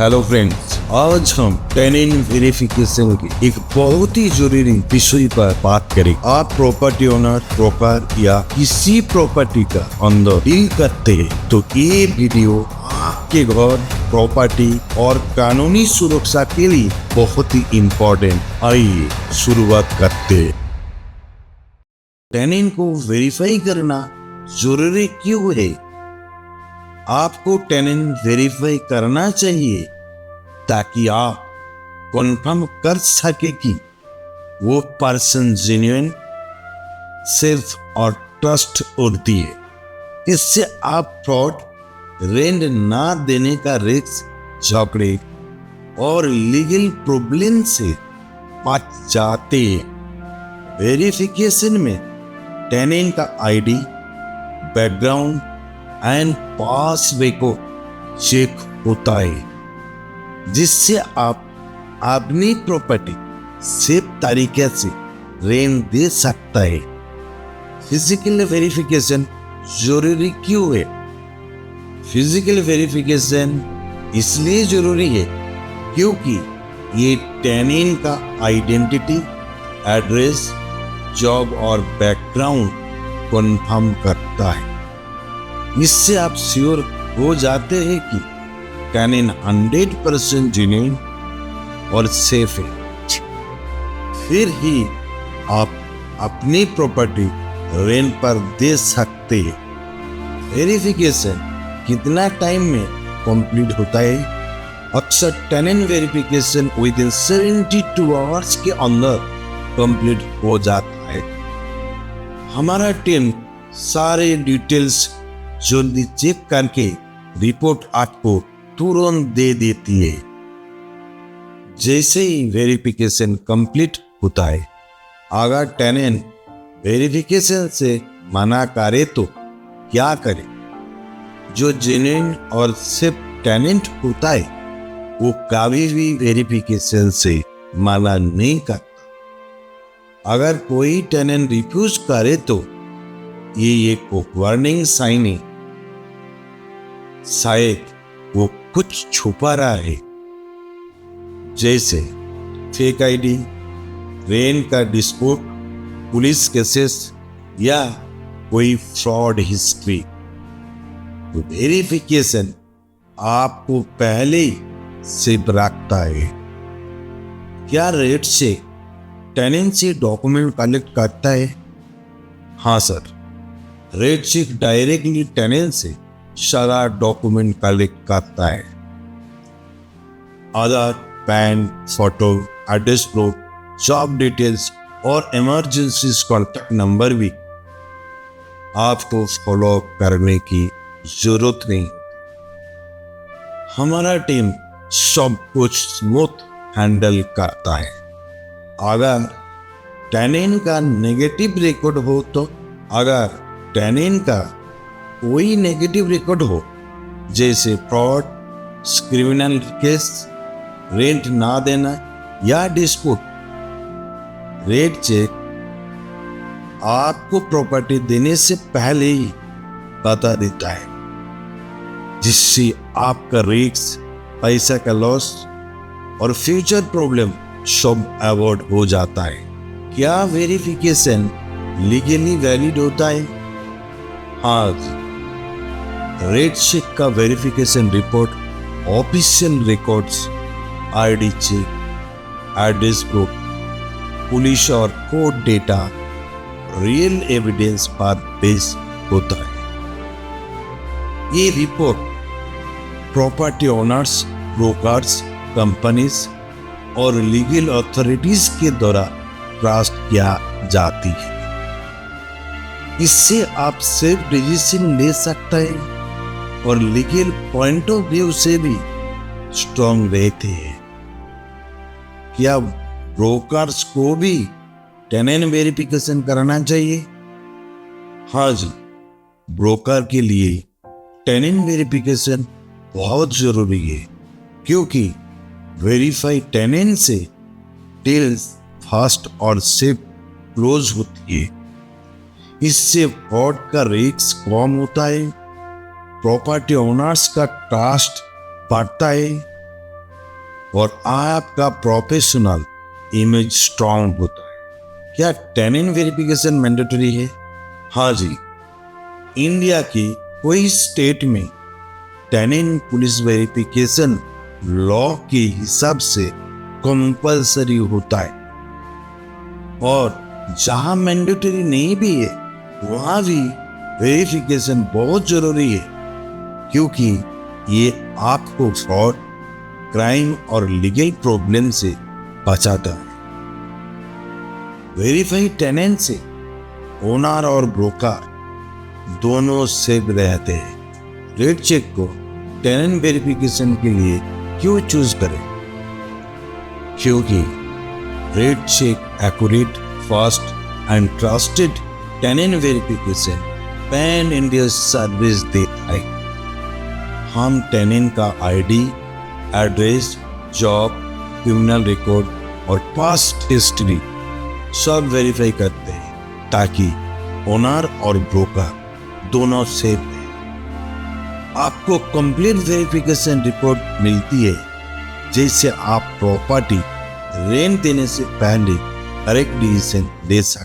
Hello friends, आज हम tenant verification की एक बहुत ही जरूरी विषय पर बात करेंगे। आप प्रॉपर्टी ओनर, ब्रोकर या किसी प्रॉपर्टी का अंदर डील करते हैं तो ये वीडियो आपके घर, प्रॉपर्टी और कानूनी सुरक्षा के लिए बहुत ही इम्पोर्टेंट। आइए शुरुआत करते हैं। टेनेंट को वेरीफाई करना जरूरी क्यों है? आपको टेनेंट वेरीफाई करना चाहिए ताकि आप कन्फर्म कर सके कि वो पर्सन जेन्युइन, सेफ और ट्रस्टवर्दी है। इससे आप फ्रॉड, रेंट ना देने का रिस्क, झगड़े और लीगल प्रॉब्लम से बच जाते हैं। वेरिफिकेशन में टेनेंट का ID, background and past record check होता है, जिससे आप अपनी प्रॉपर्टी सेफ तरीके से रेंट दे सकता है। फिजिकल वेरिफिकेशन जरूरी क्यों है? फिजिकल वेरिफिकेशन इसलिए जरूरी है क्योंकि ये टेनेंट का आइडेंटिटी, एड्रेस, जॉब और बैकग्राउंड कंफर्म करता है। इससे आप श्योर हो जाते हैं कि टेनेंट 100% जेन्युइन और सेफ है। फिर ही आप अपनी प्रॉपर्टी रेंट पर दे सकते हैं। वेरिफिकेशन कितना टाइम में कंप्लीट होता है? अक्सर tenant verification within 72 hours के अंदर कंप्लीट हो जाता है। हमारा टीम सारे डिटेल्स जल्दी चेक करके रिपोर्ट आपको तुरंत दे देती है। जैसे ही वेरिफिकेशन कंप्लीट होता है, अगर टेनेंट वेरिफिकेशन से मना करे तो क्या करे? जो जेन्युइन और सेफ टेनेंट होता है वो कभी भी वेरिफिकेशन से मना नहीं करता। अगर कोई टेनेंट रिफ्यूज करे तो ये एक वार्निंग साइन है, शायद वो कुछ छुपा रहा है, जैसे फेक आईडी, रेंट का डिस्प्यूट, पुलिस केसेस या कोई फ्रॉड हिस्ट्री। वेरिफिकेशन आपको पहले से रखता है। क्या रेट से टेनेंट से डॉक्यूमेंट कलेक्ट करता है? हाँ sir, rate check directly tenant से सारा डॉक्यूमेंट कलेक्ट करता है। Aadhaar, PAN, photo, address proof, job details और इमरजेंसी कॉन्टैक्ट नंबर भी आपको फॉलो करने की जरूरत नहीं। हमारा टीम सब कुछ स्मूथ हैंडल करता है। अगर टेनेंट का नेगेटिव रिकॉर्ड हो तो अगर टेनेंट का कोई नेगेटिव रिकॉर्ड हो, जैसे फ्रॉड, क्रिमिनल केस, रेंट ना देना या डिस्प्यूट, रेट चेक आपको प्रॉपर्टी देने से पहले ही बता देता है, जिससे आपका रिस्क, पैसा का लॉस और फ्यूचर प्रॉब्लम सब अवॉइड हो जाता है। क्या वेरिफिकेशन लीगली वैलिड होता है? हाँ, रेट चेक का verification report official records, ID check, address proof, police और कोर्ट डेटा, रियल एविडेंस पर बेस होता है। ये report property owners, brokers, companies और लीगल अथॉरिटीज के द्वारा ट्रस्ट किया जाती है। इससे आप सेफ डिसीजन ले सकते हैं और लीगल पॉइंट ऑफ व्यू से भी स्ट्रॉन्ग रहते हैं। क्या ब्रोकर्स को भी टेनेंट वेरिफिकेशन कराना चाहिए? हाँ जी, ब्रोकर के लिए टेनेंट वेरिफिकेशन बहुत जरूरी है, क्योंकि वेरीफाई टेनेंट से डील्स फास्ट और सेफ क्लोज होती है। इससे फ्रॉड का रिस्क कम होता है, प्रॉपर्टी ओनर्स का ट्रस्ट बढ़ता है और आपका प्रोफेशनल इमेज स्ट्रांग होता है। क्या टेनिन वेरिफिकेशन मैंडेटरी है? हाँ जी, इंडिया की कोई स्टेट में टेनिन पुलिस वेरिफिकेशन लॉ के हिसाब से कंपल्सरी होता है, और जहां मैंडेटरी नहीं भी है वहां भी वेरिफिकेशन बहुत जरूरी है, क्योंकि ये आपको फ्रॉड, क्राइम और लीगल प्रॉब्लम से बचाता है। वेरीफाइड टेनेंट से ओनर और ब्रोकर दोनों सेफ रहते हैं। रेड चेक को टेनेंट वेरिफिकेशन के लिए क्यों चूज करें? क्योंकि Red Check accurate, fast and trusted tenant verification pan India service देता है। हम टेनेंट का ID, address, job, criminal record और पास्ट हिस्ट्री सब वेरीफाई करते हैं, ताकि ओनर और ब्रोकर दोनों सेफ हैं। आपको कंप्लीट वेरिफिकेशन रिपोर्ट मिलती है, जिससे आप प्रॉपर्टी रेंट देने से पहले करेक्ट डिसीजन ले सकते हैं।